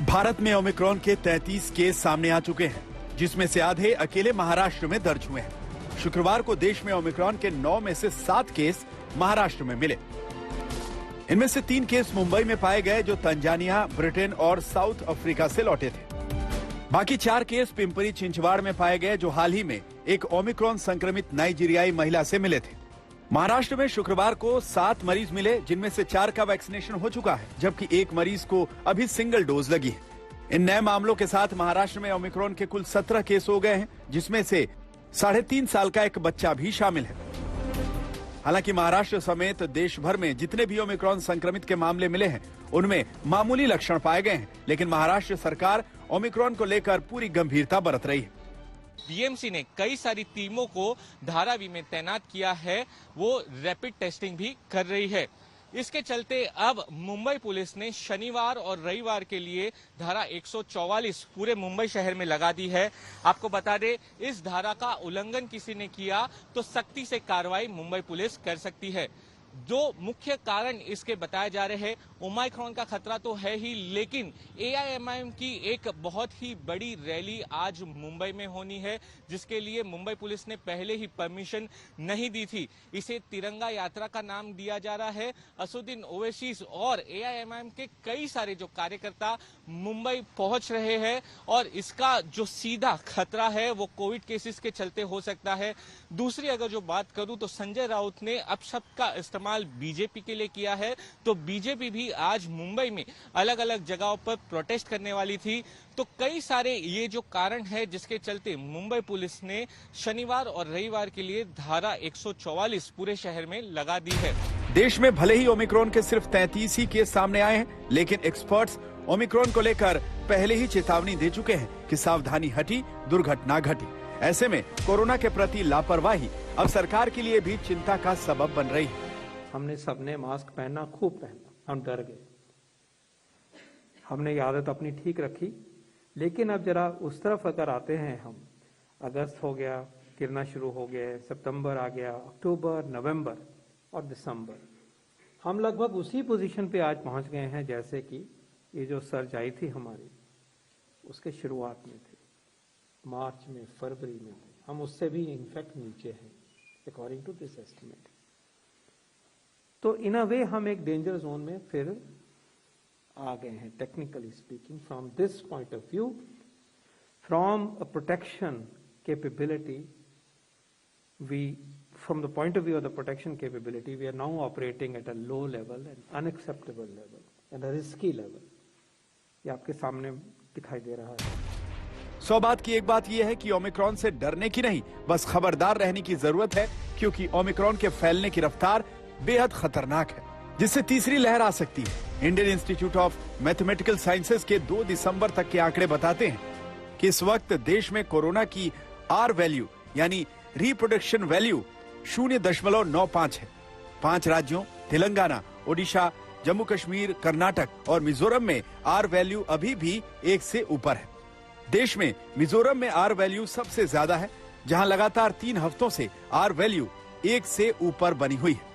भारत में ओमिक्रॉन के 33 केस सामने आ चुके हैं, जिसमें से आधे अकेले महाराष्ट्र में दर्ज हुए हैं। शुक्रवार को देश में ओमिक्रॉन के 9 में से 7 केस महाराष्ट्र में मिले। इनमें से 3 केस मुंबई में पाए गए, जो तंजानिया, ब्रिटेन और साउथ अफ्रीका से लौटे थे। बाकी 4 केस पिंपरी चिंचवाड़ में पाए गए, जो हाल ही में एक ओमिक्रॉन संक्रमित नाइजीरियाई महिला से मिले थे। महाराष्ट्र में शुक्रवार को 7 मरीज मिले, जिनमें से 4 का वैक्सीनेशन हो चुका है, जबकि 1 मरीज को अभी सिंगल डोज लगी है। इन नए मामलों के साथ महाराष्ट्र में ओमिक्रॉन के कुल 17 केस हो गए हैं, जिसमें से 3.5 साल का एक बच्चा भी शामिल है। हालांकि महाराष्ट्र समेत देश भर में जितने भी ओमिक्रॉन संक्रमित के मामले मिले हैं, उनमें मामूली लक्षण पाए गए हैं, लेकिन महाराष्ट्र सरकार ओमिक्रॉन को लेकर पूरी गंभीरता बरत रही है। बीएमसी ने कई सारी टीमों को धारावी में तैनात किया है, वो रैपिड टेस्टिंग भी कर रही है। इसके चलते अब मुंबई पुलिस ने शनिवार और रविवार के लिए धारा 144 पूरे मुंबई शहर में लगा दी है। आपको बता दें, इस धारा का उल्लंघन किसी ने किया तो सख्ती से कार्रवाई मुंबई पुलिस कर सकती है। जो मुख्य कारण इसके बताए जा रहे हैं, ओमिक्रॉन का खतरा तो है ही, लेकिन एआईएमआईएम की एक बहुत ही बड़ी रैली आज मुंबई में होनी है, जिसके लिए मुंबई पुलिस ने पहले ही परमिशन नहीं दी थी। इसे तिरंगा यात्रा का नाम दिया जा रहा है। असदुद्दीन ओवैसी और एआईएमआईएम के कई सारे जो कार्यकर्ता मुंबई पहुंच रहे हैं, और इसका जो सीधा खतरा है वो कोविड केसेस के चलते हो सकता है। दूसरी अगर जो बात करूं तो संजय राउत ने अपशब्द का इस्तेमाल बीजेपी के लिए किया है, तो बीजेपी भी आज मुंबई में अलग अलग जगहों पर प्रोटेस्ट करने वाली थी। तो कई सारे ये जो कारण है जिसके चलते मुंबई पुलिस ने शनिवार और रविवार के लिए धारा 144 पूरे शहर में लगा दी है। देश में भले ही ओमिक्रॉन के सिर्फ 33 ही केस सामने आए हैं, लेकिन एक्सपर्ट्स ओमिक्रॉन को लेकर पहले ही चेतावनी दे चुके हैं कि सावधानी हटी, दुर्घटना घटी। ऐसे में कोरोना के प्रति लापरवाही अब सरकार के लिए भी चिंता का सबब बन रही है। हमने सबने मास्क पहना, खूब पहना, हम डर गए। हमने ये आदत अपनी ठीक रखी, लेकिन अब जरा उस तरफ अगर आते हैं हम, अगस्त हो गया, गिरना शुरू हो गया, सितंबर आ गया, अक्टूबर, नवंबर और दिसंबर, हम लगभग उसी पोजीशन पे आज पहुंच गए हैं जैसे कि ये जो सर्ज आई थी हमारी, उसके शुरुआत में थे, मार्च में, फरवरी में थे। हम उससे भी इनफैक्ट नीचे हैं अकॉर्डिंग टू दिस एस्टिमेट। तो इन अ वे हम एक डेंजर जोन में फिर आ गए हैं, technically speaking. From this point of view, from a protection capability, from the point of view of the protection capability, we are now operating at a low level, an unacceptable level, and a risky level. ये आपके सामने दिखाई दे रहा है। 100 बात की एक बात यह है कि ओमिक्रॉन से डरने की नहीं, बस खबरदार रहने की जरूरत है, क्योंकि ओमिक्रॉन के फैलने की रफ्तार बेहद खतरनाक है, जिससे तीसरी लहर आ सकती है। Indian institute of mathematical sciences के 2 दिसंबर तक के आंकड़े बताते हैं कि इस वक्त देश में कोरोना की आर वैल्यू यानी रिप्रोडक्शन वैल्यू 0.95 है। 5 राज्यों तेलंगाना, ओडिशा, जम्मू कश्मीर, कर्नाटक और मिजोरम में आर वैल्यू अभी भी 1 से ऊपर है। देश में मिजोरम में आर वैल्यू सबसे ज्यादा है, जहां लगातार 3 हफ्तों से आर वैल्यू 1 से ऊपर बनी हुई है।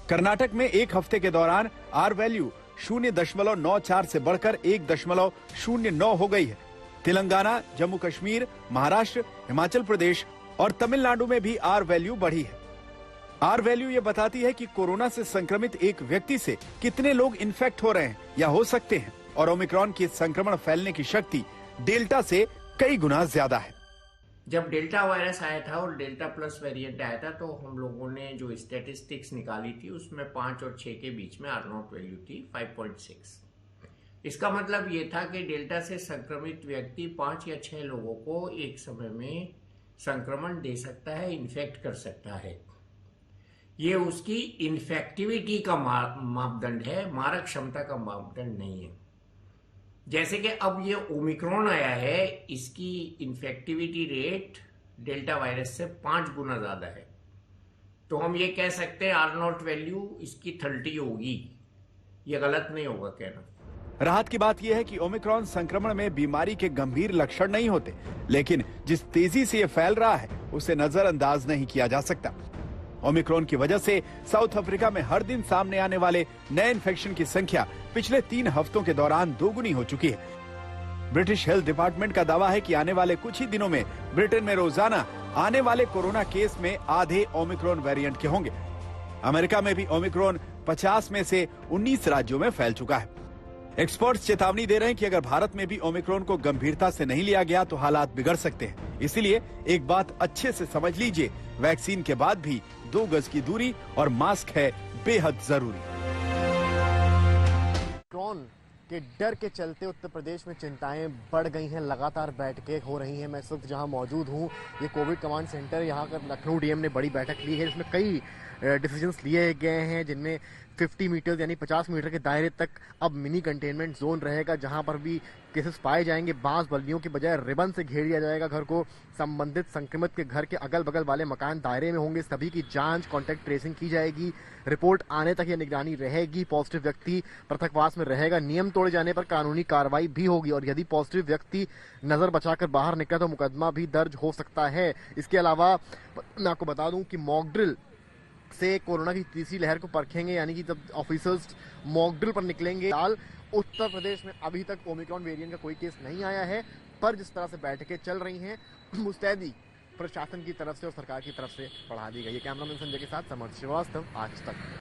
कर्नाटक में 1 हफ्ते के दौरान आर वैल्यू 0.94 से बढ़कर 1.09 हो गई है। तेलंगाना, जम्मू कश्मीर, महाराष्ट्र, हिमाचल प्रदेश और तमिलनाडु में भी आर वैल्यू बढ़ी है। आर वैल्यू ये बताती है कि कोरोना से संक्रमित एक व्यक्ति से कितने लोग इन्फेक्ट हो रहे हैं या हो सकते हैं, और ओमिक्रॉन की संक्रमण फैलने की शक्ति डेल्टा से कई गुना ज्यादा है। जब डेल्टा वायरस आया था और डेल्टा प्लस वेरिएंट आया था, तो हम लोगों ने जो स्टैटिस्टिक्स निकाली थी उसमें 5 और 6 के बीच में आर नॉट वैल्यू थी 5.6। इसका मतलब ये था कि डेल्टा से संक्रमित व्यक्ति 5 या 6 लोगों को एक समय में संक्रमण दे सकता है, इन्फेक्ट कर सकता है। ये उसकी इन्फेक्टिविटी का मापदंड है, मारक क्षमता का मापदंड नहीं है। जैसे कि अब ये ओमिक्रॉन आया है, इसकी इन्फेक्टिविटी रेट डेल्टा वायरस से 5 गुना ज्यादा है, तो हम ये कह सकते हैं आर नॉट वैल्यू इसकी 30 होगी। ये गलत नहीं होगा कहना। राहत की बात यह है कि ओमिक्रॉन संक्रमण में बीमारी के गंभीर लक्षण नहीं होते, लेकिन जिस तेजी से ये फैल रहा है उसे नजरअंदाज नहीं किया जा सकता। ओमिक्रॉन की वजह से साउथ अफ्रीका में हर दिन सामने आने वाले नए इन्फेक्शन की संख्या पिछले 3 हफ्तों के दौरान दोगुनी हो चुकी है। ब्रिटिश हेल्थ डिपार्टमेंट का दावा है कि आने वाले कुछ ही दिनों में ब्रिटेन में रोजाना आने वाले कोरोना केस में आधे ओमिक्रॉन वेरिएंट के होंगे। अमेरिका में भी ओमिक्रॉन 50 में से 19 राज्यों में फैल चुका है। एक्सपर्ट्स चेतावनी दे रहे हैं कि अगर भारत में भी ओमिक्रॉन को गंभीरता से नहीं लिया गया तो हालात बिगड़ सकते हैं। इसीलिए एक बात अच्छे से समझ लीजिए, वैक्सीन के बाद भी 2 गज की दूरी और मास्क है बेहद जरूरी। ओमिक्रॉन के डर के चलते उत्तर प्रदेश में चिंताएं बढ़ गई हैं, लगातार बैठकें हो रही हैं। मैं इस वक्त जहां मौजूद हूं, ये कोविड कमांड सेंटर, यहां का लखनऊ डीएम ने बड़ी बैठक ली है, जिसमें कई डिसीजंस लिए गए हैं, जिनमें 50 मीटर यानी 50 मीटर के दायरे तक अब मिनी कंटेनमेंट जोन रहेगा। जहां पर भी केसेस पाए जाएंगे, बांस बल्लियों के बजाय रिबन से घेर दिया जाएगा घर को। संबंधित संक्रमित के घर के अगल बगल वाले मकान दायरे में होंगे। सभी की जांच, कॉन्टैक्ट ट्रेसिंग की जाएगी। रिपोर्ट आने तक ये निगरानी रहेगी। पॉजिटिव व्यक्ति पृथकवास में रहेगा। नियम तोड़े जाने पर कानूनी कार्रवाई भी होगी और यदि पॉजिटिव व्यक्ति नजर बचाकर बाहर निकला तो मुकदमा भी दर्ज हो सकता है। इसके अलावा मैं आपको बता दूं कि मॉक ड्रिल से कोरोना की तीसरी लहर को परखेंगे, यानी कि जब ऑफिसर्स मॉक ड्रिल पर निकलेंगे। फिलहाल उत्तर प्रदेश में अभी तक ओमिक्रॉन वेरिएंट का कोई केस नहीं आया है, पर जिस तरह से बैठकें चल रही हैं, मुस्तैदी प्रशासन की तरफ से और सरकार की तरफ से बढ़ा दी गई है। कैमरामैन संजय के साथ समर्थ श्रीवास्तव, आज तक।